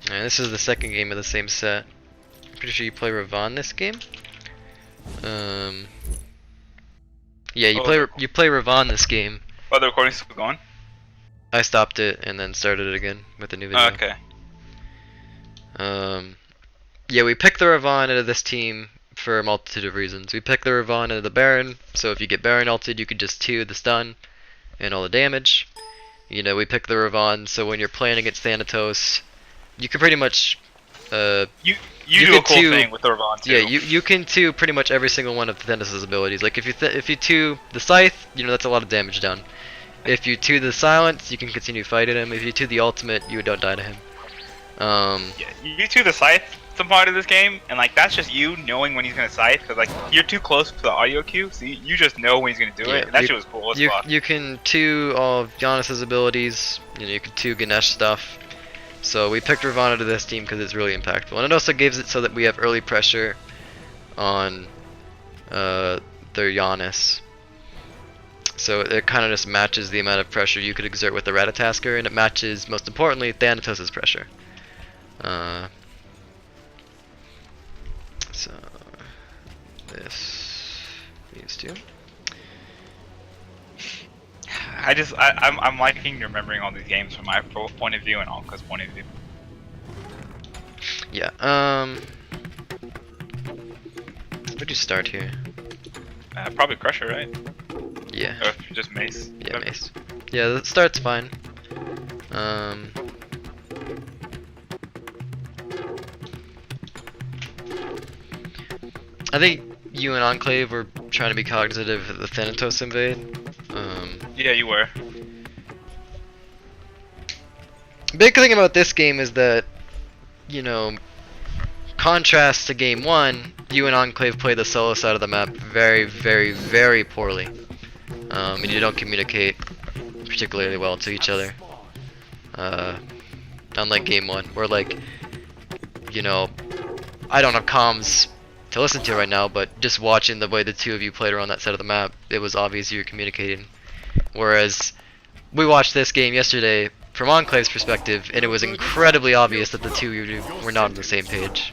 Alright, this is the second game of the same set. Pretty sure you play Ravon this game. Yeah, you play Ravon this game. Oh, the recording's still going? I stopped it and then started it again with a new video. Okay. Yeah, we picked the Ravon out of this team for a multitude of reasons. We picked the Ravon out of the Baron, so if you get Baron ulted, you could just 2 the stun and all the damage. You know, we picked the Ravon, so when you're playing against Thanatos, you can pretty much You do a cool thing with the Ravon too. Yeah, you can 2 pretty much every single one of Thanatos' abilities. Like if you 2 the Scythe, you know that's a lot of damage done. If you 2 the Silence, you can continue fighting him. If you 2 the Ultimate, you don't die to him. Yeah, you 2 the Scythe some part of this game, and like that's just you knowing when he's gonna Scythe, because like you're too close to the audio cue, so you just know when he's gonna do it. And that shit was cool as fuck. You can 2 all of Giannis's abilities. You know, you can 2 Ganesh stuff. So we picked Ravana to this team because it's really impactful, and it also gives it so that we have early pressure on their Giannis. So it kind of just matches the amount of pressure you could exert with the Ratatasker, and it matches, most importantly, Thanatos' pressure. So these 2. I'm liking remembering all these games from my point of view and Alka's point of view. Yeah. Where'd you start here? Probably Crusher, right? Yeah. Or just Mace. Yeah, Mace. Yeah, the start's fine. I think you and Enclave were trying to be cognizant of the Thanatos invade. Yeah, you were. Big thing about this game is that, you know, contrast to game 1, you and Enclave play the solo side of the map very, very, very poorly. And you don't communicate particularly well to each other. Unlike game 1, where like, you know, I don't have comms to listen to right now, but just watching the way the 2 of you played around that side of the map, it was obvious you were communicating. Whereas we watched this game yesterday from Enclave's perspective, and it was incredibly obvious that the 2 of you were not on the same page.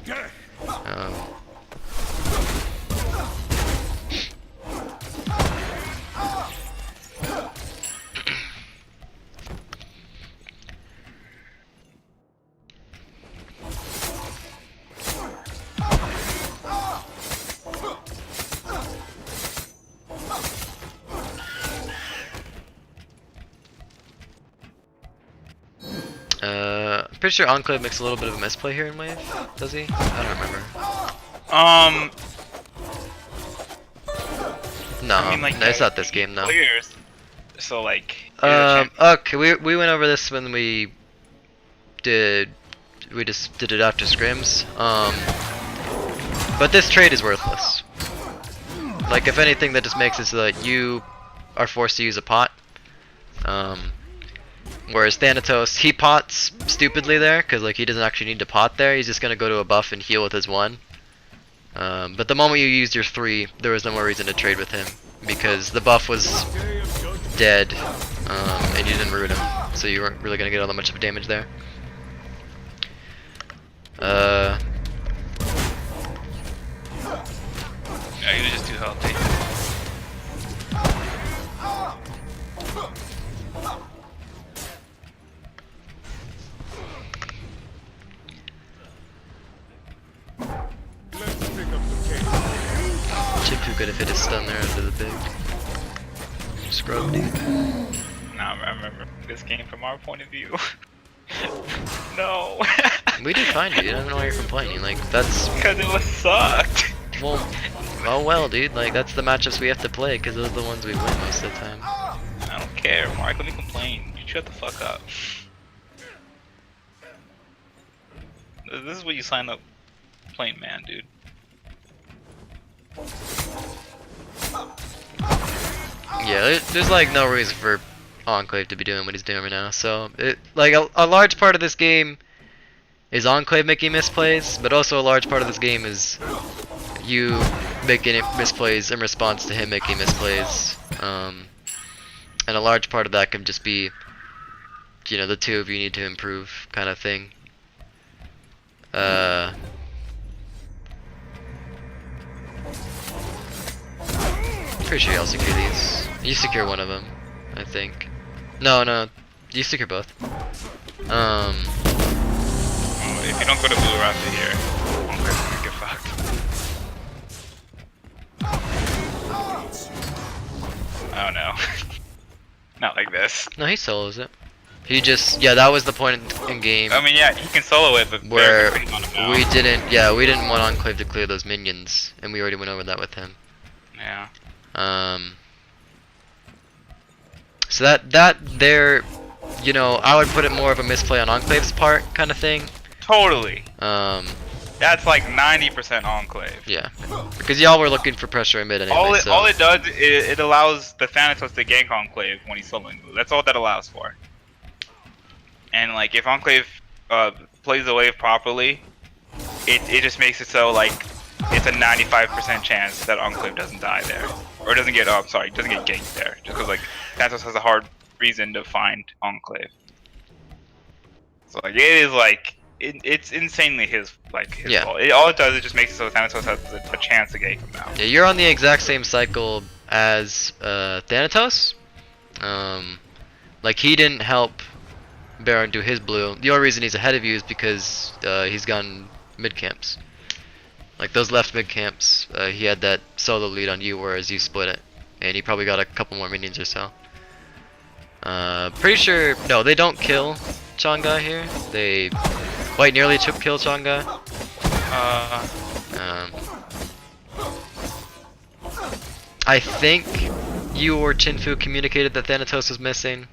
I'm pretty sure Enclave makes a little bit of a misplay here in wave, does he? I don't remember. No, I mean, like, no, it's not this game though. Players, so like. Okay, we went over this when we just did it after Scrims. But this trade is worthless. Like, if anything, that just makes it so that you are forced to use a pot. Whereas Thanatos, he pots stupidly there, because like he doesn't actually need to pot there. He's just gonna go to a buff and heal with his 1. But the moment you used your 3, there was no more reason to trade with him, because the buff was dead, and you didn't root him, so you weren't really gonna get all that much of damage there. Yeah, you're just too healthy. Chimpu could have hit his stun there under the big scrub, dude. Nah, I remember this game from our point of view. No. We did fine, dude. I don't know why you're complaining. Like, that's Because it was sucked. well, oh well, dude. Like, that's the matchups we have to play, because those are the ones we win most of the time. I don't care. Mark, let me complain. You shut the fuck up. This is what you sign up playing, man, dude. Yeah, there's like no reason for Enclave to be doing what he's doing right now. So, like a large part of this game is Enclave making misplays, but also a large part of this game is you making misplays in response to him making misplays. And a large part of that can just be you know, the two of you need to improve, kind of thing. Pretty sure y'all secure these. You secure one of them, I think. No, you secure both. If you don't go to blue after here, Unclave's gonna get fucked. Oh no. Not like this. No, he solos it. He just, yeah, that was the point in game. I mean, yeah, he can solo it, but where we didn't want Enclave to clear those minions, and we already went over that with him. Yeah. So that there, you know, I would put it more of a misplay on Enclave's part, kind of thing. Totally. That's like 90% Enclave. Yeah, because y'all were looking for pressure in mid anyway. All it does is it allows the Thanatos to gank Enclave when he's soloing blue. That's all that allows for. And like if Enclave plays the wave properly, it just makes it so like it's a 95% chance that Enclave doesn't die there, or doesn't get doesn't get ganked there, just because like Thanatos has a hard reason to find Enclave. So like it is like it's insanely his fault. All it does is just makes it so Thanatos has a chance to gank him now. Yeah, you're on the exact same cycle as Thanatos. Like he didn't help Baron do his blue. The only reason he's ahead of you is because he's gone mid camps. Like those left mid camps, he had that solo lead on you, whereas you split it, and he probably got a couple more minions or so. Pretty sure no, they don't kill Chang'e here. They quite nearly kill Chang'e. I think you or Chinfu communicated that Thanatos was missing.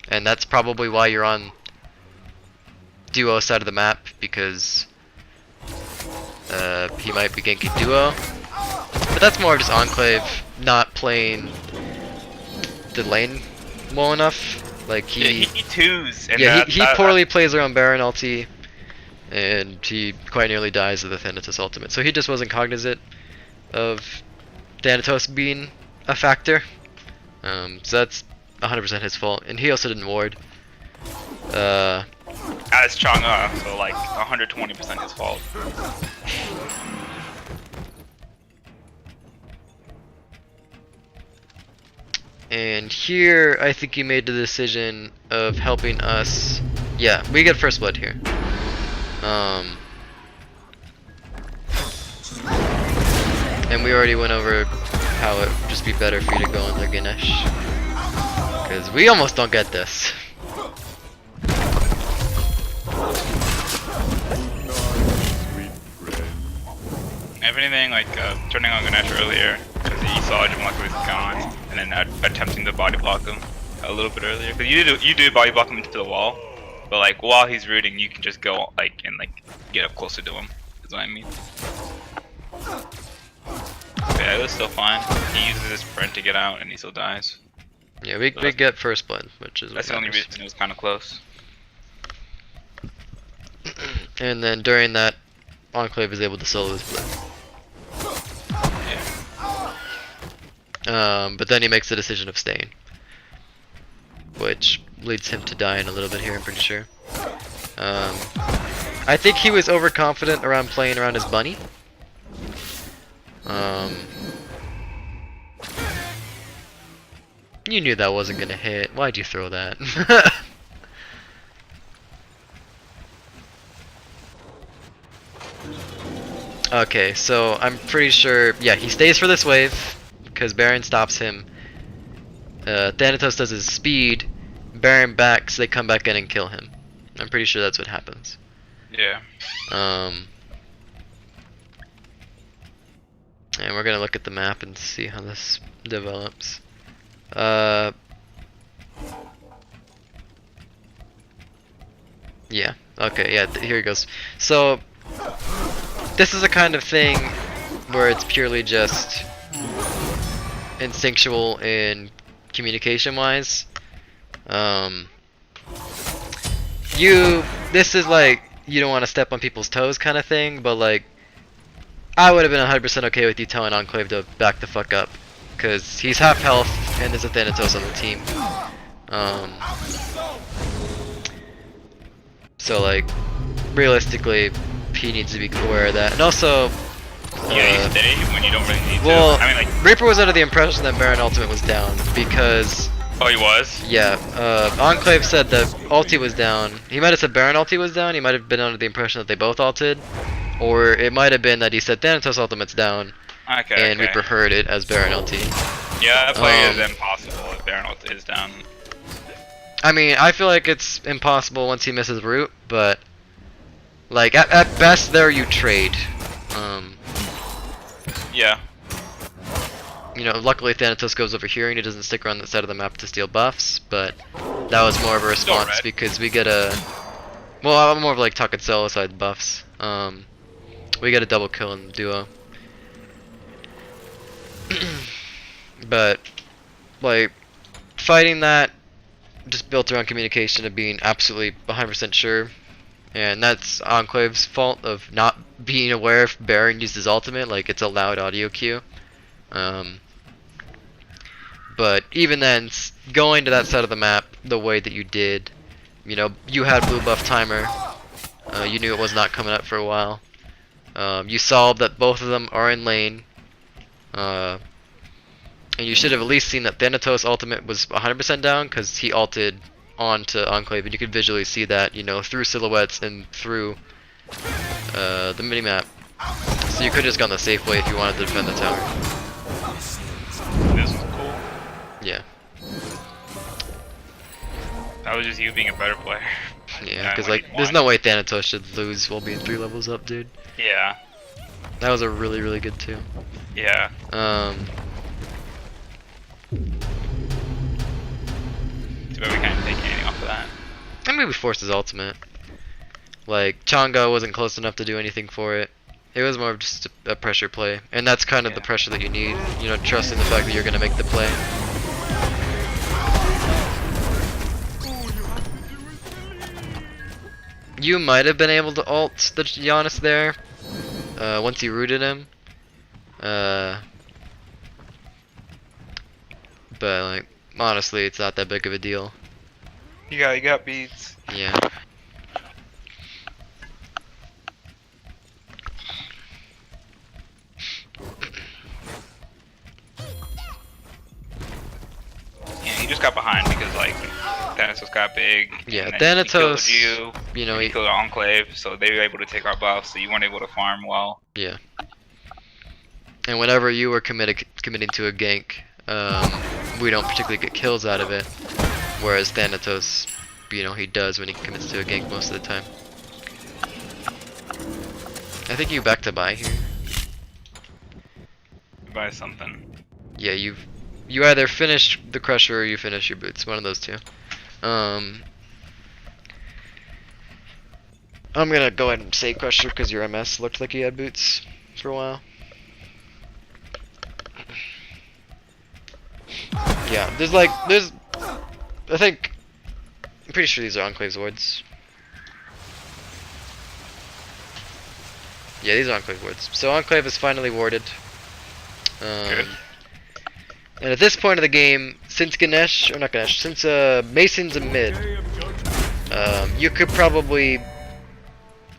And that's probably why you're on duo side of the map, because he might be ganking duo. But that's more of just Enclave not playing the lane well enough. Like he twos. And he poorly plays around Baron ulti, and he quite nearly dies with the Thanatos ultimate. So he just wasn't cognizant of Thanatos being a factor. So that's 100% his fault, and he also didn't ward. As Chang'e, so like 120% his fault. And here, I think you made the decision of helping us. Yeah, we get first blood here. And we already went over how it would just be better for you to go into Ganesh. Because we almost don't get this. If anything, like turning on Ganesh earlier, because he saw Jamalak was gone, and then attempting to body block him a little bit earlier. Because you do body block him into the wall, but like while he's rooting, you can just go like and like get up closer to him. Is what I mean. Yeah, it was still fine. He uses his sprint to get out, and he still dies. Yeah, we get first blood, which is that's the only reason it was kind of close. And then during that, Enclave is able to solo his blue. Yeah. But then he makes the decision of staying, which leads him to die in a little bit here, I'm pretty sure. I think he was overconfident around playing around his bunny. You knew that wasn't gonna hit. Why'd you throw that? Okay, so I'm pretty sure, yeah, he stays for this wave because Baron stops him. Thanatos does his speed, Baron backs, they come back in and kill him. I'm pretty sure that's what happens. Yeah. And we're gonna look at the map and see how this develops. Yeah, okay, yeah, here he goes. So, this is a kind of thing where it's purely just instinctual and communication wise. This is like, you don't want to step on people's toes kind of thing, but like, I would have been 100% okay with you telling Enclave to back the fuck up, because he's half health and there's a Thanatos on the team. So like, realistically, he needs to be aware of that. And also, Yeah, you stay when you don't really need well, to. I mean, like, Reaper was under the impression that Baron Ultimate was down because, oh, he was? yeah, Enclave said that ulti was down. He might have said Baron ulti was down. He might have been under the impression that they both ulted, or it might have been that he said Thanatos Ultimate's down, Okay, and Reaper heard it as Baron ulti. Yeah, that play is impossible if Baron ulti is down. I mean, I feel like it's impossible once he misses root, but like at best there you trade. Yeah. You know, luckily Thanatos goes over here and he doesn't stick around that side of the map to steal buffs, but that was more of a response because we get a, well, I'm more of like Tuck and Sell aside buffs. We get a double kill in the duo. But like fighting that just built around communication of being absolutely 100% sure, and that's Enclave's fault of not being aware if Baron used his ultimate. Like, it's a loud audio cue. But even then, going to that side of the map the way that you did, you know, you had blue buff timer. You knew it was not coming up for a while. You saw that both of them are in lane. And you should have at least seen that Thanatos ultimate was 100% down because he ulted onto Enclave, and you could visually see that, you know, through silhouettes and through the minimap. So you could have just gone the safe way if you wanted to defend the tower. This was cool. Yeah. That was just you being a better player. Yeah, because like, there's no way Thanatos should lose while being 3 levels up, dude. Yeah. That was a really, really good 2. Yeah. Too bad we can't take anything off of that. I mean, we forced his ultimate. Like, Chang'e wasn't close enough to do anything for it. It was more of just a pressure play, and that's kind of the pressure that you need. You know, trusting the fact that you're gonna make the play. You might have been able to ult the Giannis there, once you rooted him. But like, honestly, it's not that big of a deal. You got beats. Yeah. Yeah, he just got behind because like Thanatos got big. Yeah, Thanatos. He killed you know, he killed Enclave, so they were able to take our buffs, so you weren't able to farm well. Yeah. And whenever you were committing to a gank, we don't particularly get kills out of it. Whereas Thanatos, you know, he does when he commits to a gank most of the time. I think you back to buy here. Buy something. Yeah, you either finish the Crusher or you finish your boots. One of those two. I'm gonna go ahead and say Crusher because your MS looked like he had boots for a while. Yeah, I think, I'm pretty sure these are Enclave's wards. Yeah, these are Enclave wards. So Enclave is finally warded. Good. And at this point of the game, since since Mason's a mid, you could probably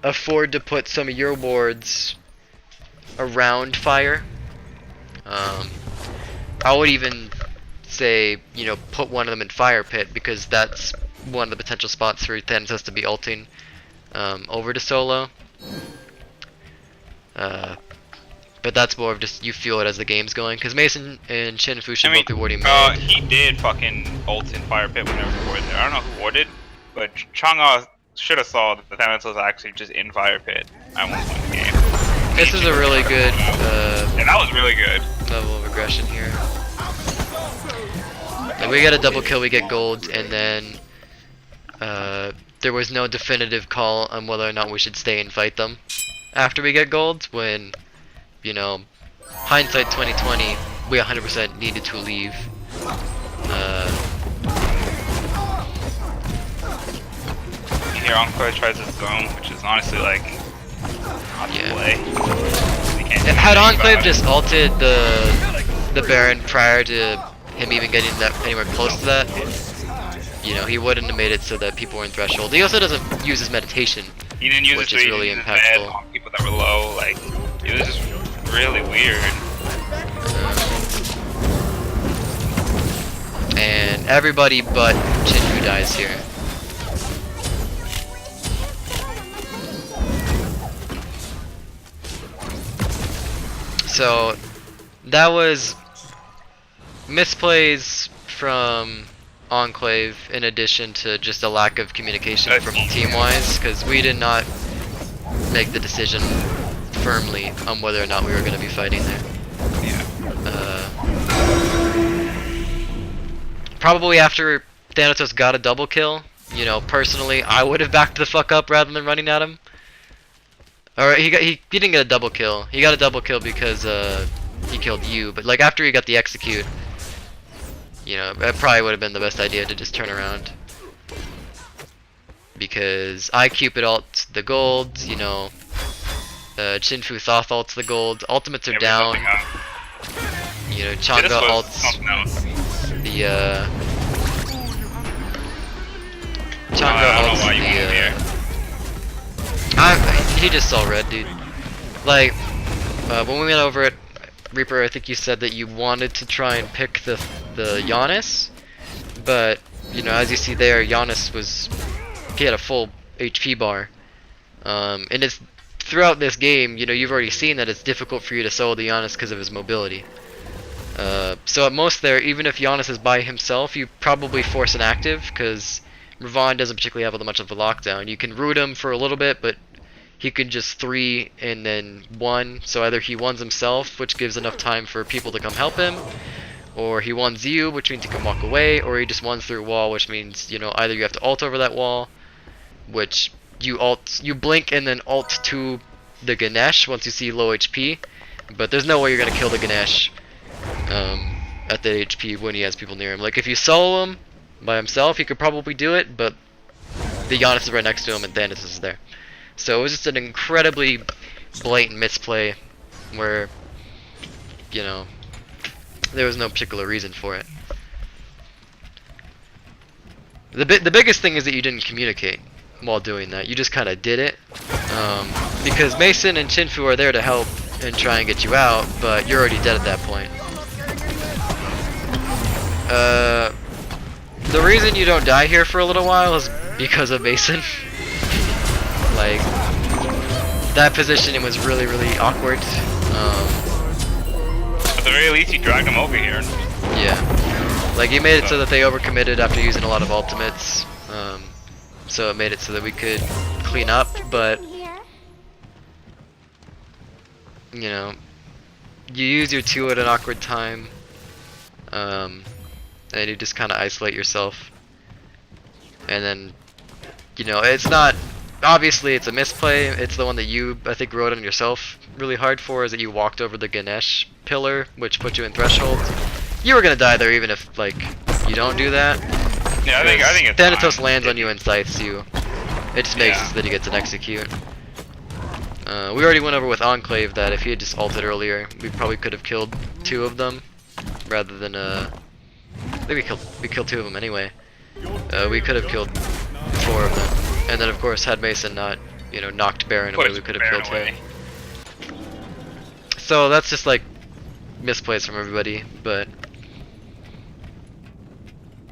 afford to put some of your wards around fire. I would even say, you know, put one of them in Fire Pit because that's one of the potential spots for Thanatos to be ulting over to solo. But that's more of just you feel it as the game's going, because Mason and Shin and Fu should both be warding mid. He did fucking ult in Fire Pit whenever he warded there. I don't know who warded, but Chang'e should have saw that the Thanatos was actually just in Fire Pit at one point in the game. This is a really good and that was really good level of aggression here. Like, we get a double kill, we get gold, and then there was no definitive call on whether or not we should stay and fight them after we get gold, when, you know, hindsight 2020, we 100% needed to leave. Here Enclave tries his zone, which is honestly like not the play. Had Enclave just ulted the Baron prior to him even getting that anywhere close to that, you know, he wouldn't have made it so that people were in threshold. He also doesn't use his meditation, He didn't use which his is really impactful. on people that were low. Like, it was just really weird. And everybody but Chinfu dies here. So that was misplays from Enclave in addition to just a lack of communication from team-wise, because we did not make the decision firmly on whether or not we were going to be fighting there. Probably after Thanatos got a double kill, you know, personally, I would have backed the fuck up rather than running at him. Or he didn't get a double kill. He got a double kill because he killed you. But like after he got the execute, you know, that probably would have been the best idea to just turn around. Because I Cupid ults the gold, you know, Chinfu Thoth ults the gold. Ultimates are down. You know, Changa ults the Changa ults the he just saw red, dude. Like when we went over it, Reaper, I think you said that you wanted to try and pick the Giannis, but you know, as you see there, Giannis he had a full HP bar, and it's throughout this game, you know, you've already seen that it's difficult for you to solo the Giannis because of his mobility. So at most there, even if Giannis is by himself, you probably force an active because Ravon doesn't particularly have much of a lockdown. You can root him for a little bit, but he can just 3 and then 1. So either he 1s himself, which gives enough time for people to come help him, or he 1s you, which means he can walk away, or he just 1s through a wall, which means, you know, either you have to ult over that wall, which you blink and then ult to the Ganesh once you see low HP, but there's no way you're gonna kill the Ganesh at the HP when he has people near him. Like if you solo him by himself, he could probably do it, but the Giannis is right next to him and Thanatos is there. So it was just an incredibly blatant misplay where, you know, there was no particular reason for it. The biggest thing is that you didn't communicate while doing that. You just kind of did it. Because Mason and Chinfu are there to help and try and get you out, but you're already dead at that point. The reason you don't die here for a little while is because of Mason. Like, that positioning was really, really awkward. At the very least, you dragged him over here. Yeah. Like, you made it so that they overcommitted after using a lot of ultimates. So it made it so that we could clean up, but you know, you use your 2 at an awkward time, and you just kind of isolate yourself. And then, you know, it's not, obviously it's a misplay. It's the one that you, I think, wrote on yourself really hard for, is that you walked over the Ganesh pillar, which put you in threshold. You were gonna die there even if, like, you don't do that. Yeah, I think it's Thanatos fine. lands on you and scythes you. It just makes it so that he gets an execute. We already went over with Enclave that if he had just ulted earlier, we probably could have killed 2 of them, rather than I think we killed 2 of them anyway. We could have killed 4 of them, and then of course had Mason not, you know, knocked Baron away, we could have killed him. So that's just like misplays from everybody, but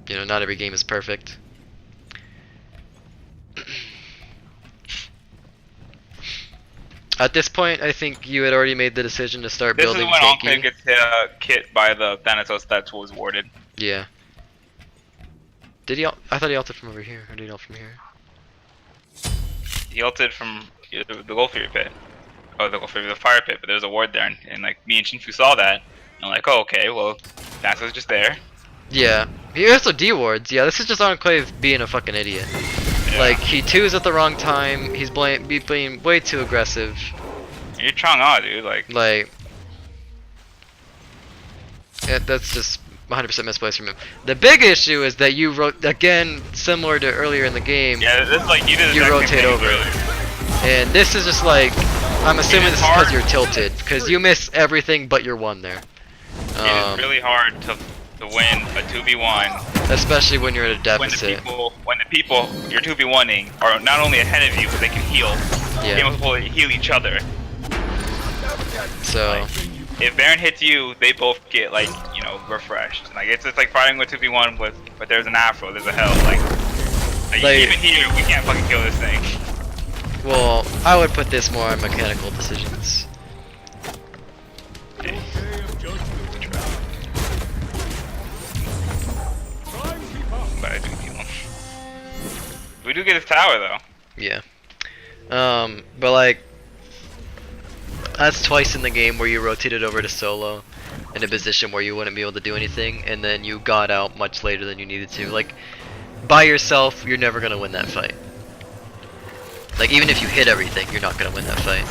you know, not every game is perfect. At this point, I think you had already made the decision to start building tanky. This is when Enclave gets kit by the Thanatos that was warded. Yeah. Did he? I thought he ulted from over here. Or did he ult from here? He ulted from the Gold Fury pit. Oh, the Gold Fury, the Fire pit. But there's a ward there, and like me and Chinfu saw that, and like, oh, okay, well, Thanatos is just there. Yeah. He also D-wards. Yeah, this is just Enclave being a fucking idiot. Yeah. Like, he 2s at the wrong time, he's being way too aggressive. You're Chang'e, dude, like... Yeah, that's just 100% misplaced from him. The big issue is that you wrote, again, similar to earlier in the game, yeah, this is like you did the rotate over. And this is just like, I'm assuming this is because you're tilted, because you miss everything but your 1 there. It is really hard to to win a 2v1. Especially when you're at a When deficit. the people you're 2v1ing are not only ahead of you, but they can heal. Yeah. They must heal each other. So If Baron hits you, they both get like, you know, refreshed. Like it's like fighting with 2v1 with, but there's an Afro, there's a hell. Like even here, we can't fucking kill this thing. well, I would put this more on mechanical decisions. Okay. But I do kill him. We do get his tower though. Yeah. But like, that's twice in the game where you rotated over to solo in a position where you wouldn't be able to do anything, and then you got out much later than you needed to. Like, by yourself, you're never gonna win that fight. Like, even if you hit everything, you're not gonna win that fight.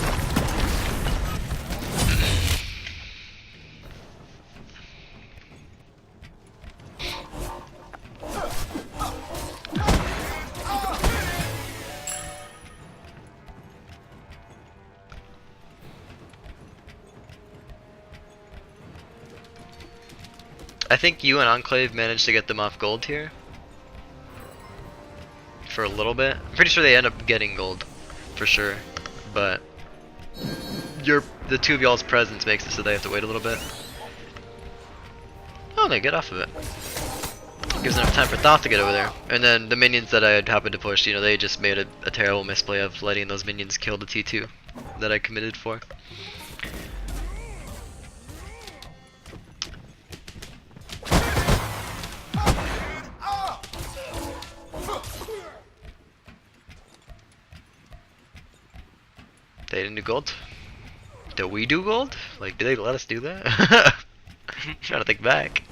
I think you and Enclave managed to get them off gold here. For a little bit. I'm pretty sure they end up getting gold. For sure. But the two of y'all's presence makes it so they have to wait a little bit. Oh, they get off of it. Gives enough time for Thoth to get over there. And then the minions that I had happened to push, you know, they just made a terrible misplay of letting those minions kill the T2 that I committed for. They didn't do gold? Do we do gold? Like, did they let us do that? Trying to think back.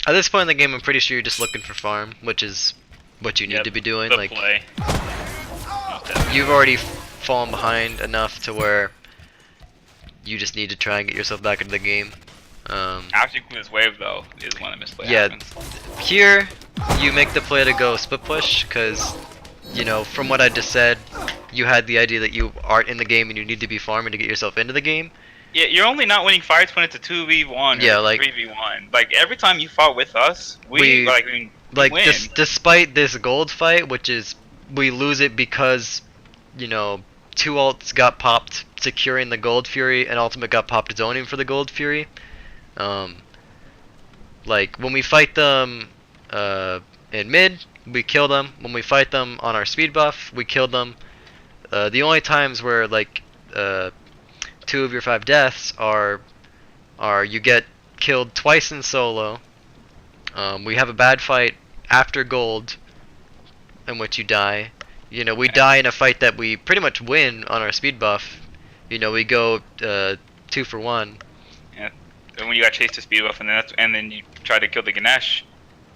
At this point in the game, I'm pretty sure you're just looking for farm, which is what you need to be doing. Like, play. you've already fallen behind enough to where you just need to try and get yourself back into the game. After you clear this wave though, is when the misplay Yeah, happens. here you make the play to go split push because, you know, from what I just said, you had the idea that you aren't in the game and you need to be farming to get yourself into the game. Yeah, you're only not winning fights when it's a 2v1 Yeah, or like 3v1. Like every time you fought with us, we win. Despite this gold fight, which is we lose it because, you know, two ults got popped securing the gold fury and ultimate got popped zoning for the gold fury. Like when we fight them in mid, we kill them. When we fight them on our speed buff, we kill them. The only times where like 2 of your 5 deaths are you get killed twice in solo. We have a bad fight after gold in which you die. You know, we die in a fight that we pretty much win on our speed buff. You know, we go 2 for 1. Yeah. And when you got chased to speed buff, and then you try to kill the Ganesh,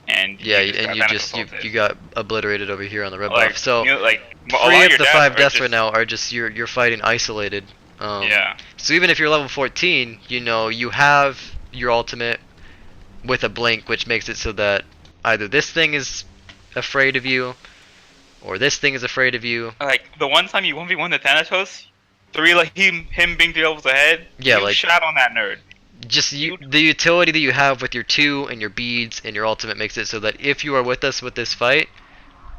and you got obliterated over here on the red like, buff. So you know, like 3 of the 5 deaths right now are just you're fighting isolated. Yeah. So even if you're level 14, you know, you have your ultimate with a blink, which makes it so that either this thing is afraid of you, or this thing is afraid of you. Like the one time you 1v1 the Thanatos, him being 3 levels ahead. Yeah, you like shot on that nerd. Just the utility that you have with your 2 and your beads and your ultimate makes it so that if you are with us with this fight,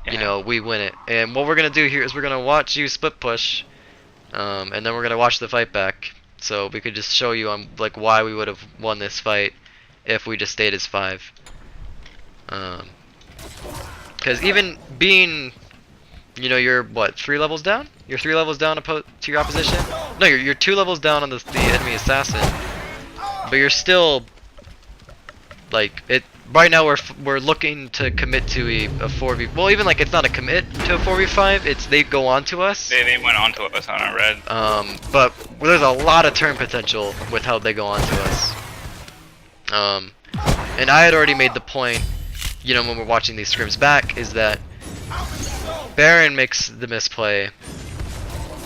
you know, we win it. And what we're gonna do here is we're gonna watch you split push, and then we're gonna watch the fight back. So we could just show you on like why we would have won this fight if we just stayed as 5. Because even being, you know, you're what, 3 levels down? You're 3 levels down to your opposition? No, you're 2 levels down on the enemy assassin. But you're still like it. Right now we're looking to commit to a 4v. Well, even like it's not a commit to a 4v5. It's they go on to us. They went on to us on our red. But there's a lot of turn potential with how they go on to us. And I had already made the point, you know, when we're watching these scrims back, is that Baron makes the misplay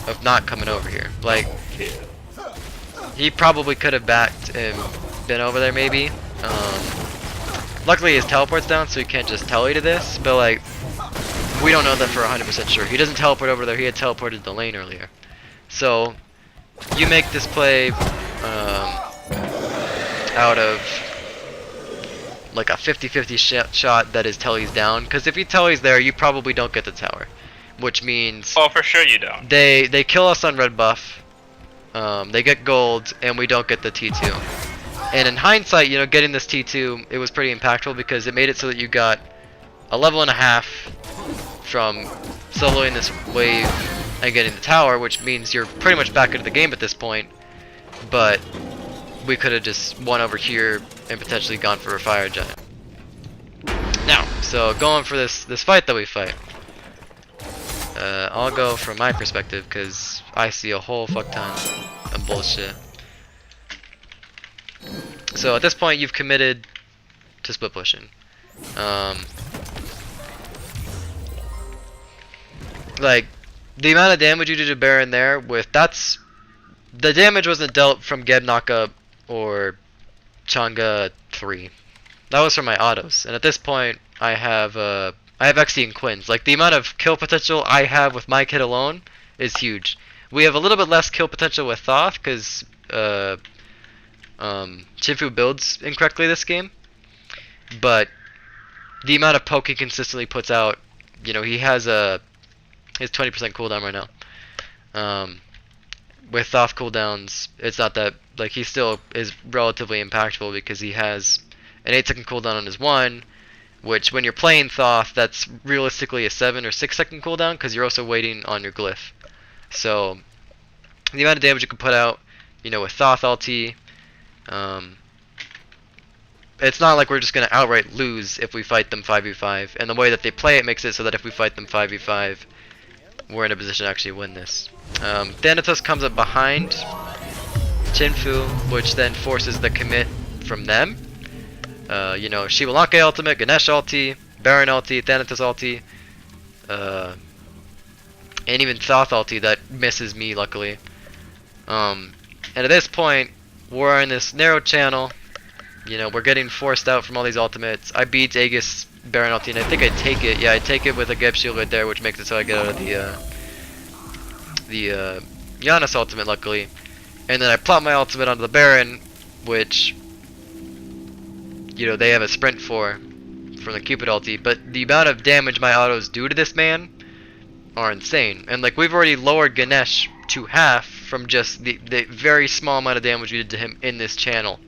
of not coming over here. Like, he probably could have backed and been over there maybe. Luckily his teleport's down, so he can't just tele to this, but like, we don't know that for 100% sure. He doesn't teleport over there, he had teleported the lane earlier. So, you make this play out of like a 50-50 shot that his telly's down, because if your telly's there, you probably don't get the tower, which means Oh, for sure you don't. they kill us on red buff, they get gold, and we don't get the T2. And in hindsight, you know, getting this T2, it was pretty impactful because it made it so that you got a level and a half from soloing this wave and getting the tower, which means you're pretty much back into the game at this point. But we could have just won over here and potentially gone for a fire giant. Now, so going for this fight that we fight. I'll go from my perspective because I see a whole fuck ton of bullshit. So at this point, you've committed to split pushing. Like the amount of damage you did to Baron there, the damage wasn't dealt from Geb Knockup or Changa 3. That was from my autos, and at this point, I have XD and Quins. Like the amount of kill potential I have with my kit alone is huge. We have a little bit less kill potential with Thoth because Chinfu builds incorrectly this game, but the amount of poke he consistently puts out, you know, he has his 20% cooldown right now. With Thoth cooldowns, it's not that, like, he still is relatively impactful because he has an 8-second cooldown on his 1, which when you're playing Thoth, that's realistically a 7 or 6-second cooldown because you're also waiting on your glyph. So the amount of damage you can put out, you know, with Thoth ulti, it's not like we're just going to outright lose if we fight them 5v5, and the way that they play it makes it so that if we fight them 5v5, we're in a position to actually win this. Thanatos comes up behind Chinfu, which then forces the commit from them. You know, Shivalake ultimate, Ganesh ulti, Baron ulti, Thanatos ulti, and even Thoth ulti that misses me, luckily. And at this point, we're in this narrow channel. You know, we're getting forced out from all these ultimates. I beat Aegis Baron ulti, and I think I take it. Yeah, I take it with a Geb shield right there, which makes it so I get out of the Giannis ultimate, luckily. And then I plop my ultimate onto the Baron, which, you know, they have a sprint from the Cupid ulti. But the amount of damage my autos do to this man are insane. And like, we've already lowered Ganesh to half from just the very small amount of damage we did to him in this channel.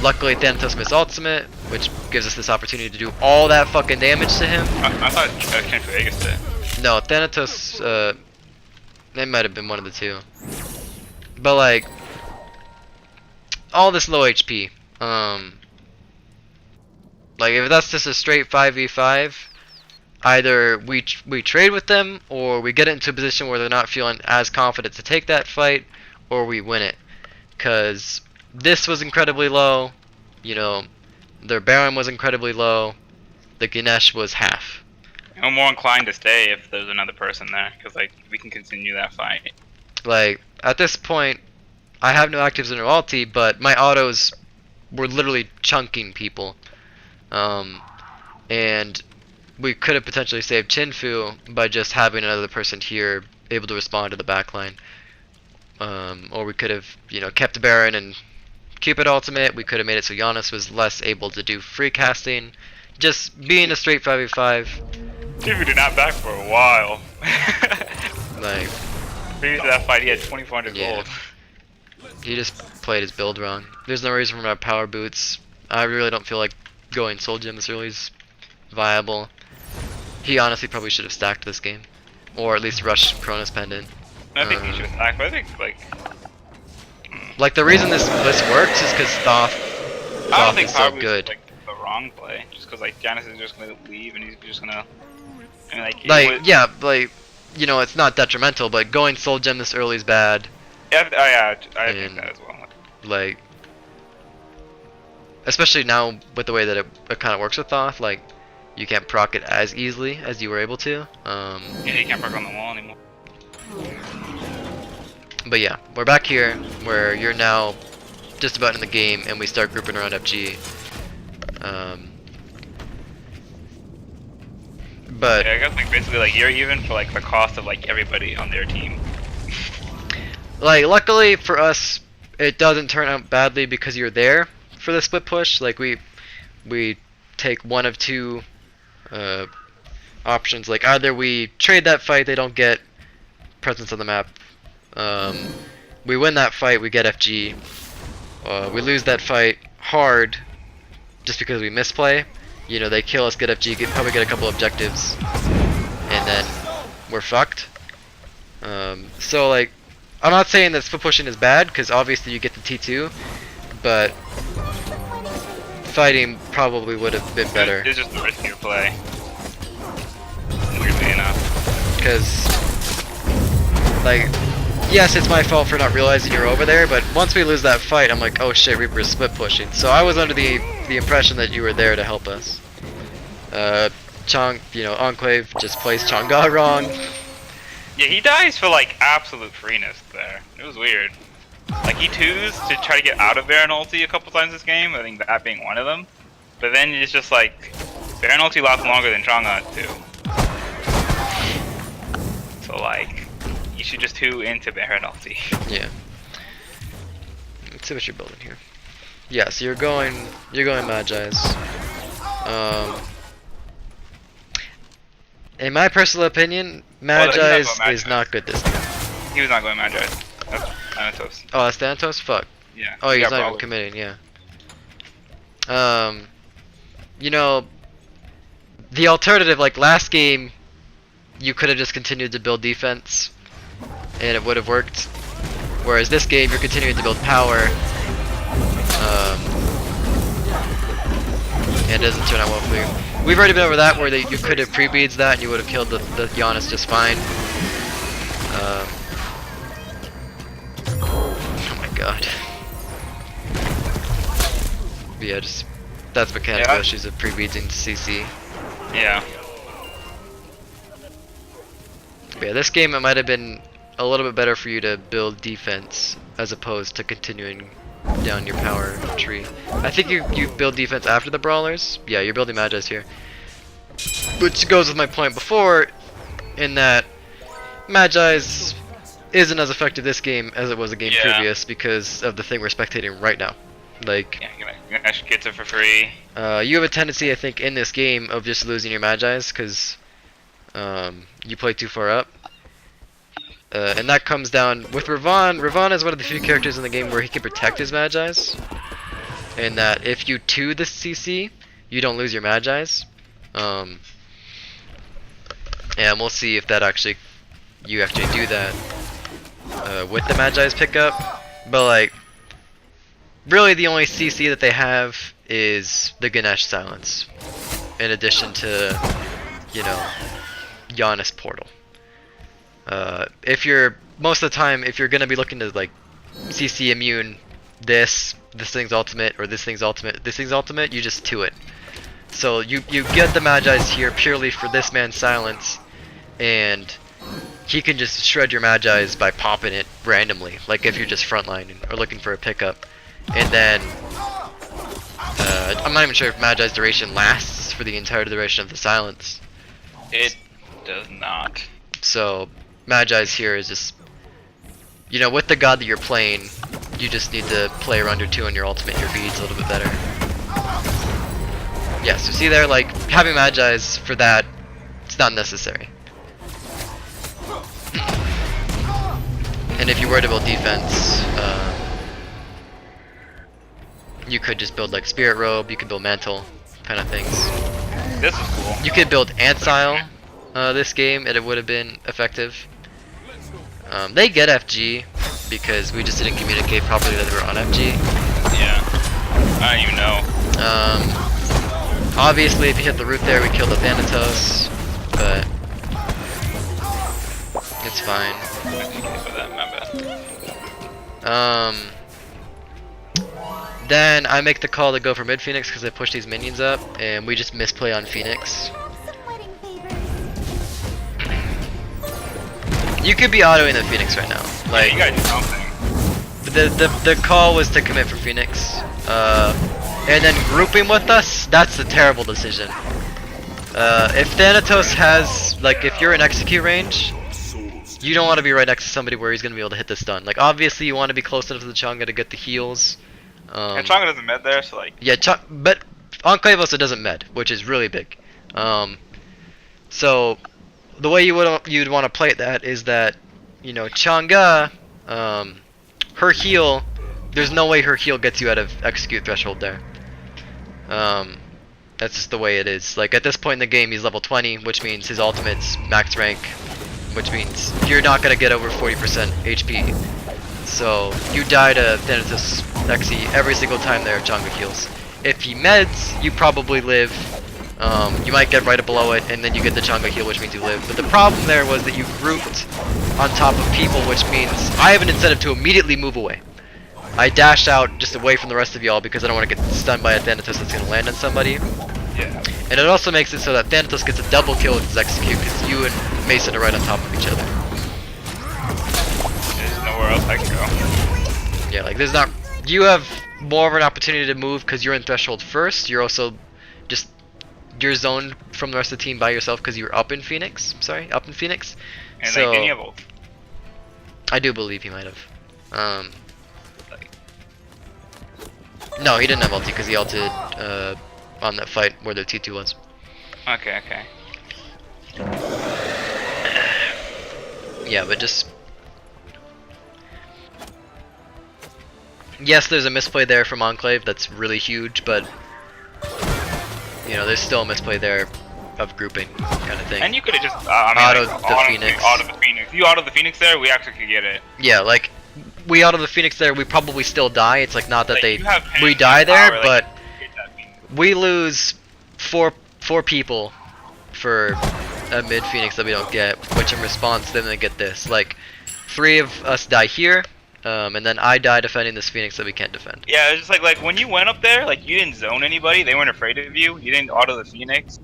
Luckily, Thanatos missed ultimate, which gives us this opportunity to do all that fucking damage to him. I thought it came from Aegis did. No, Thanatos, they might have been one of the two. But like, all this low HP, like if that's just a straight 5v5, either we trade with them, or we get it into a position where they're not feeling as confident to take that fight, or we win it. Cause this was incredibly low, you know, their Baron was incredibly low, the Ganesh was half. I'm more inclined to stay if there's another person there, because like we can continue that fight. Like at this point, I have no actives in her ulti, but my autos were literally chunking people, and we could have potentially saved Chinfu by just having another person here able to respond to the backline, or we could have, you know, kept the Baron and Cupid ultimate. We could have made it so Giannis was less able to do free casting. Just being a straight 5v5. Chinfu did not back for a while. Like, previous to that fight, he had 2,400 gold. He just played his build wrong. There's no reason for my power boots. I really don't feel like going Soul Gem this early is viable. He honestly probably should have stacked this game, or at least rushed Cronus Pendant. I think he should have stacked, but I think like the reason this works is because Thoth I don't think is so Power good. Boost is like the wrong play, just because like Janus is just gonna leave and he's just gonna. I mean, like yeah, like, you know, it's not detrimental, but going Soul Gem this early is bad. Yeah, I think that as well. Like, especially now with the way that it kind of works with Thoth, like, you can't proc it as easily as you were able to. Yeah, you can't proc on the wall anymore. But yeah, we're back here where you're now just about in the game, and we start grouping around FG. But yeah, I guess like basically like you're even for like the cost of like everybody on their team. like luckily for us, it doesn't turn out badly because you're there for the split push. Like we take one of two options. Like either we trade that fight, they don't get presence on the map. We win that fight, we get FG. We lose that fight hard just because we misplay. You know, they kill us, get FG, probably get a couple objectives, and then we're fucked. So like, I'm not saying that split pushing is bad, because obviously you get the T2, but fighting probably would have been better. It's just the riskier play. Weirdly enough. Because, like, yes, it's my fault for not realizing you're over there, but once we lose that fight, I'm like, oh shit, Reaper's split pushing. So I was under the impression that you were there to help us. You know, Enclave just plays Chang'e wrong. Yeah, he dies for like absolute freeness there. It was weird. Like he twos to try to get out of Baron ulti a couple times this game, I think that being one of them. But then it's just like, Baron ulti lasts longer than Chang'e too. So like, you should just 2 into Baron ulti. Yeah. Let's see what you're building here. Yeah, so you're going Magi's. In my personal opinion, Magi's is not good this game. He was not going Magi. That's Thanatos. Oh, that's Thanatos? Fuck. Yeah. Oh, he's got not even problems. committing, yeah. You know, the alternative, like last game, you could have just continued to build defense, and it would have worked. Whereas this game, you're continuing to build power, and it doesn't turn out well for you. We've already been over that, where you could have pre-beads that, and you would have killed the Giannis just fine. Oh my god. But yeah, just that's mechanical issues of pre-beads into CC. Yeah. But yeah, this game it might have been a little bit better for you to build defense as opposed to continuing down your power tree. I think you build defense after the brawlers. Yeah, you're building Magi's here. Which goes with my point before, in that Magi's isn't as effective this game as it was the game previous because of the thing we're spectating right now. Like, yeah, gets it for free. You have a tendency, I think, in this game of just losing your Magi's because you play too far up. And that comes down with Ravon. Ravon is one of the few characters in the game where he can protect his Magi's. And that if you 2 the CC, you don't lose your Magi's. And we'll see if that you actually do that with the Magi's pickup. But like, really the only CC that they have is the Ganesh Silence. In addition to, you know, Giannis Portal. If you're, most of the time, if you're gonna be looking to like CC immune this thing's ultimate, or this thing's ultimate, you just 2 it. So you get the Magi's here purely for this man's silence, and he can just shred your Magi's by popping it randomly, like if you're just frontlining or looking for a pickup. And then, I'm not even sure if Magi's duration lasts for the entire duration of the silence. It does not. So Magi's here is just, you know, with the god that you're playing, you just need to play around your 2 and your ultimate and your beads a little bit better. Yeah, so see there, like, having Magi's for that, it's not necessary. And if you were to build defense, you could just build like Spirit Robe, you could build Mantle, kind of things. This is cool. You could build Ancile this game, and it would have been effective. They get FG because we just didn't communicate properly that they were on FG. Yeah. I don't even know. Obviously, if you hit the root there, we killed the Thanatos, but it's fine. Then I make the call to go for mid Phoenix because I push these minions up, and we just misplay on Phoenix. You could be autoing the Phoenix right now. Like, you gotta do something. The call was to commit for Phoenix, and then grouping with us. That's a terrible decision. If Thanatos has, like, if you're in execute range, you don't want to be right next to somebody where he's going to be able to hit the stun. Like, obviously you want to be close enough to the Chang'e to get the heals. And Chang'e doesn't med there, so like... Yeah, but Enclave also doesn't med, which is really big. So, the way you'd want to play that is that, you know, Chang'e, her heal, there's no way her heal gets you out of execute threshold there. That's just the way it is. Like, at this point in the game, he's level 20, which means his ultimate's max rank, which means you're not going to get over 40% HP. So, you die to Thanatos XE every single time there Chang'e heals. If he meds, you probably live. You might get right below it, and then you get the Chang'e heal, which means you live. But the problem there was that you grouped on top of people, which means I have an incentive to immediately move away. I dashed out just away from the rest of y'all because I don't want to get stunned by a Thanatos that's going to land on somebody. Yeah. And it also makes it so that Thanatos gets a double kill with his execute because you and Mason are right on top of each other. There's nowhere else I can go. Yeah, like there's not... You have more of an opportunity to move because you're in threshold first. You're also just... You're zoned from the rest of the team by yourself because you're up in Phoenix. Sorry, up in Phoenix. And so, like, didn't he have ult? I do believe he might have. No, he didn't have ulti because he ulted on that fight where the T2 was. Okay. Yeah, but just... Yes, there's a misplay there from Enclave that's really huge, but... You know, there's still a misplay there of grouping kind of thing. And you could have just auto the Phoenix. Auto the Phoenix. If you auto the Phoenix there, we actually could get it. Yeah, like we auto the Phoenix there, we probably still die. It's like not that like, we die there, power, but like, we lose four people for a mid Phoenix that we don't get, which in response then they get this. Like 3 of us die here. And then I die defending this Phoenix that we can't defend. Yeah, it's just like when you went up there, like you didn't zone anybody. They weren't afraid of you. You didn't auto the Phoenix,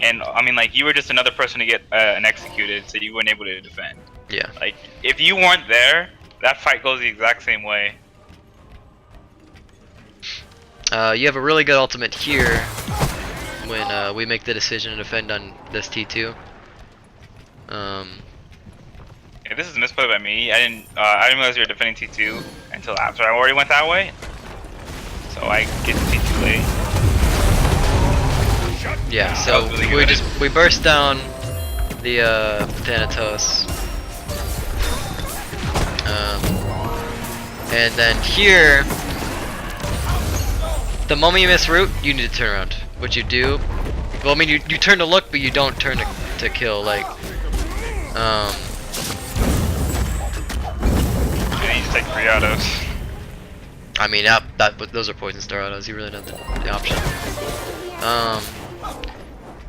and I mean like you were just another person to get an executed, so you weren't able to defend. Yeah. Like if you weren't there, that fight goes the exact same way. You have a really good ultimate here when we make the decision to defend on this T2. Yeah, this is a misplay by me. I didn't realize you were defending T2 until after I already went that way. So I get to T2 late. Yeah, so really we burst down the Thanatos. And then here, the moment you miss route, you need to turn around, which you do. Well, I mean, you turn to look, but you don't turn to kill. Like, you just take 3 autos. I mean, those are poison star autos. You really don't have the option.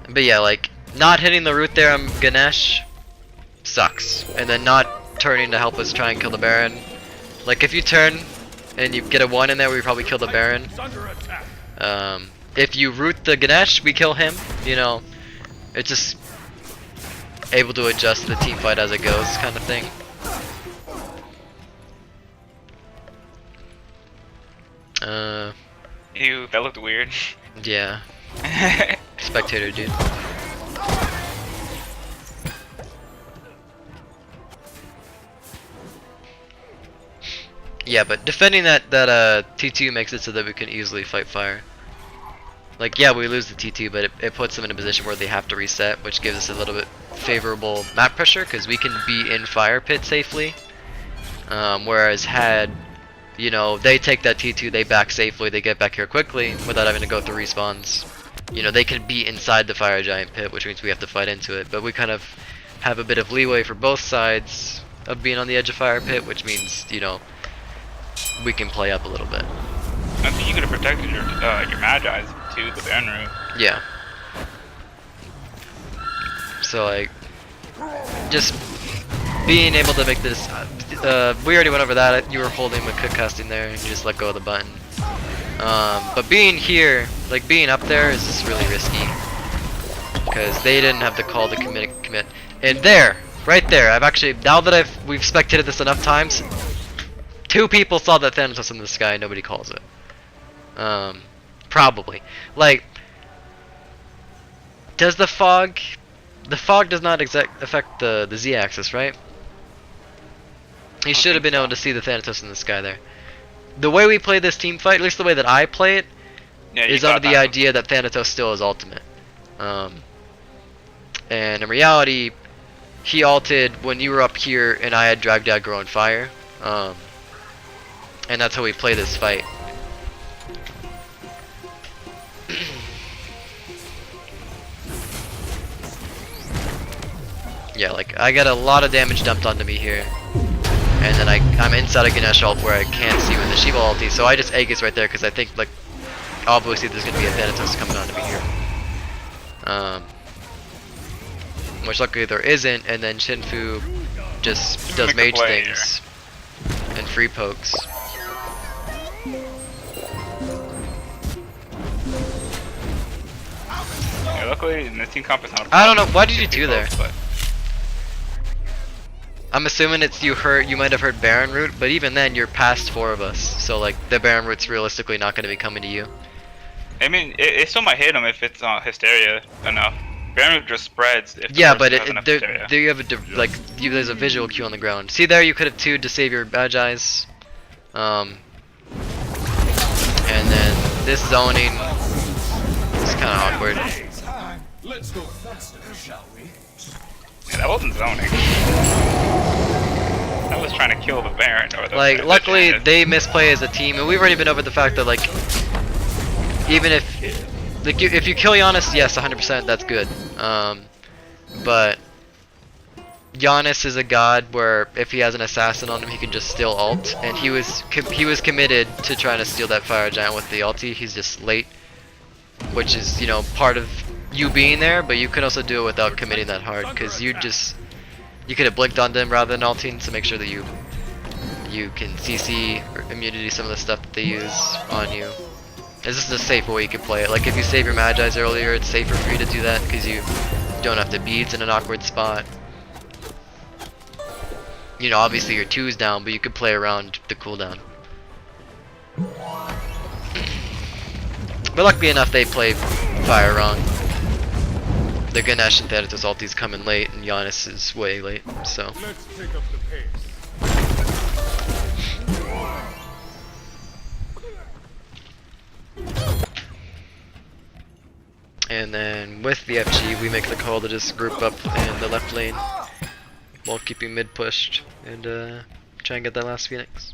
But yeah, like not hitting the root there on Ganesh sucks, and then not turning to help us try and kill the Baron. Like if you turn and you get a 1 in there, we probably kill the Baron. If you root the Ganesh, we kill him. You know, it's just able to adjust the team fight as it goes, kind of thing. Ew, that looked weird. Yeah. Spectator, dude. Yeah, but defending that T2 makes it so that we can easily fight fire. Like, yeah, we lose the T2, but it puts them in a position where they have to reset, which gives us a little bit favorable map pressure, because we can be in fire pit safely. Whereas had, you know, they take that T2, they back safely, they get back here quickly without having to go through respawns. You know, they can be inside the fire giant pit, which means we have to fight into it. But we kind of have a bit of leeway for both sides of being on the edge of fire pit, which means, you know, we can play up a little bit. I think you could have protected your Magi's too, the Baron route. Yeah. So like, just being able to make this. We already went over that. You were holding with cook casting there, and you just let go of the button. But being here, like being up there, is just really risky because they didn't have the call to commit. And there, right there, I've actually now that we've spectated this enough times. 2 people saw that Thanatos in the sky, and nobody calls it. Probably. Like, Does the fog does not affect the z-axis, right? He should have been able to see the Thanatos in the sky there. The way we play this team fight, at least the way that I play it, is under the idea that Thanatos still is ultimate. And in reality, he ulted when you were up here and I had Drag Dagger on fire. And that's how we play this fight. Yeah, like I got a lot of damage dumped onto me here. And then I'm inside a Ganesh ult where I can't see when the Shiva ulti, so I just Aegis right there because I think, like, obviously there's going to be a Thanatos coming onto me here. Which luckily there isn't, and then Shinfu just does mage things and free pokes. Yeah, luckily in the team comp is not a problem. I don't know, why did you do there? I'm assuming it's you might have heard Baron Root, but even then you're past 4 of us, so like the Baron Root's realistically not going to be coming to you. I mean, it still might hit him if it's Hysteria enough. Baron Root just spreads. If Yeah, but there you have there's a visual cue on the ground. See there, you could have 2'd to save your Magi's. And then this zoning is kind of awkward. Let's go faster, shall we? Yeah, that wasn't zoning. That was trying to kill the Baron. Or the luckily they misplay as a team, and we've already been over the fact that, like, even if you kill Giannis, yes, 100%, that's good. But Giannis is a god where if he has an assassin on him, he can just steal ult, and he was committed to trying to steal that fire giant with the ulti. He's just late, which is, you know, part of you being there, but you could also do it without committing that hard, because you could have blinked on them rather than ulting to make sure that you can CC or immunity some of the stuff that they use on you. This is a safer way you can play it. Like if you save your Magi's earlier, it's safer for you to do that because you don't have to beads in an awkward spot. You know, obviously your 2's down, but you could play around the cooldown. But luckily enough, they play fire wrong. The Ganesh and Thanatos ulti's coming late, and Giannis is way late, so. Let's take up the pace. And then with the FG, we make the call to just group up in the left lane while keeping mid pushed and try and get that last Phoenix.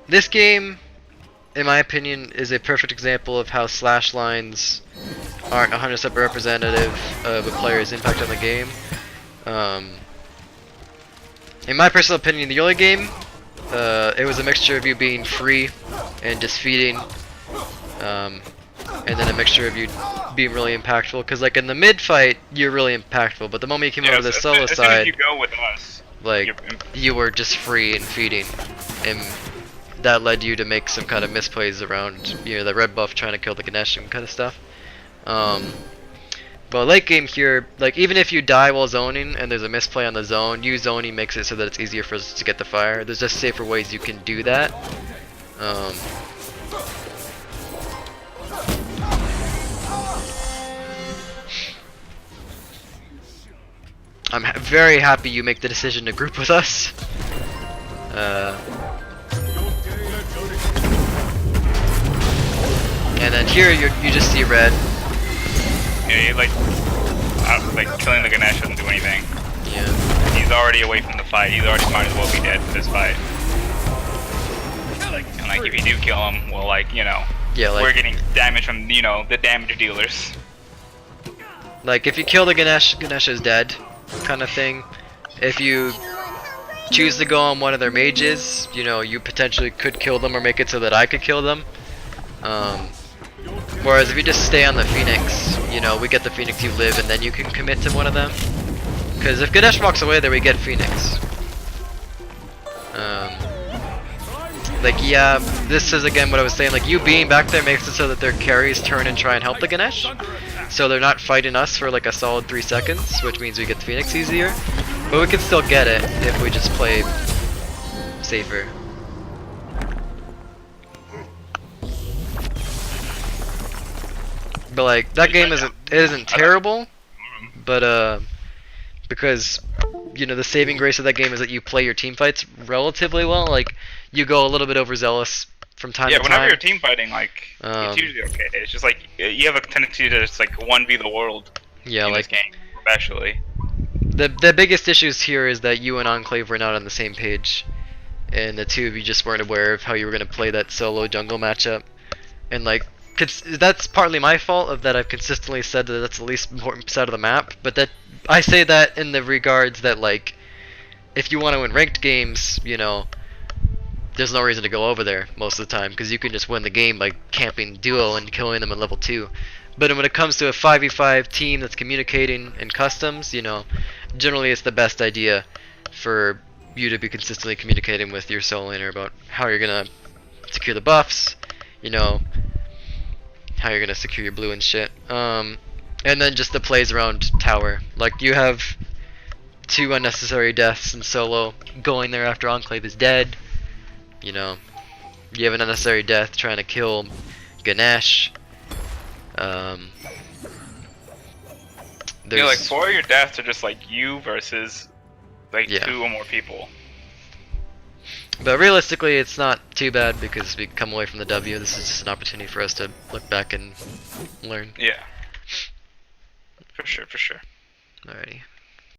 This game, in my opinion, is a perfect example of how slash lines aren't 100% representative of a player's impact on the game. In my personal opinion, the early game, it was a mixture of you being free and just feeding, and then a mixture of you being really impactful. Because like in the mid fight, you're really impactful, but the moment you came over to the solo side, you go with us, like you were just free and feeding, and that led you to make some kind of misplays around, you know, the red buff trying to kill the Ganesh and kind of stuff. But late game here, like even if you die while zoning and there's a misplay on the zone, you zoning makes it so that it's easier for us to get the fire. There's just safer ways you can do that. I'm very happy you make the decision to group with us. And then here you just see red. Yeah, you like killing the Ganesh doesn't do anything. Yeah. He's already away from the fight. He's already might as well be dead for this fight. And like if you do kill him, well, like, you know, yeah, like, we're getting damage from, you know, the damage dealers. Like if you kill the Ganesh, Ganesh is dead, kind of thing. If you choose to go on one of their mages, you know, you potentially could kill them or make it so that I could kill them. Whereas if you just stay on the Phoenix, you know, we get the Phoenix, you live, and then you can commit to one of them. Because if Ganesh walks away, then we get Phoenix. Like, yeah, this is again what I was saying, like, you being back there makes it so that their carries turn and try and help the Ganesh. So they're not fighting us for like a solid 3 seconds, which means we get the Phoenix easier. But we can still get it if we just play safer. But like that game isn't terrible, but because you know the saving grace of that game is that you play your team fights relatively well. Like you go a little bit overzealous from time to time. Yeah, whenever you're team fighting, like it's usually okay. It's just like you have a tendency to just like 1v the world. Yeah, in like this game, especially. The biggest issues here is that you and Enclave were not on the same page, and the two of you just weren't aware of how you were gonna play that solo jungle matchup, and like that's partly my fault of that I've consistently said that that's the least important side of the map, but that I say that in the regards that like if you want to win ranked games, you know, there's no reason to go over there most of the time because you can just win the game by camping duo and killing them at level 2. But when it comes to a 5v5 team that's communicating in customs, you know, generally it's the best idea for you to be consistently communicating with your solo laner about how you're gonna secure the buffs, you know, how you're gonna secure your blue and shit. And then just the plays around tower. Like you have 2 unnecessary deaths in solo going there after Enclave is dead. You know, you have an unnecessary death trying to kill Ganesh. Yeah, like 4 of your deaths are just like you versus like 2 or more people. But realistically, it's not too bad because we come away from the W. This is just an opportunity for us to look back and learn. Yeah. For sure, for sure. Alrighty.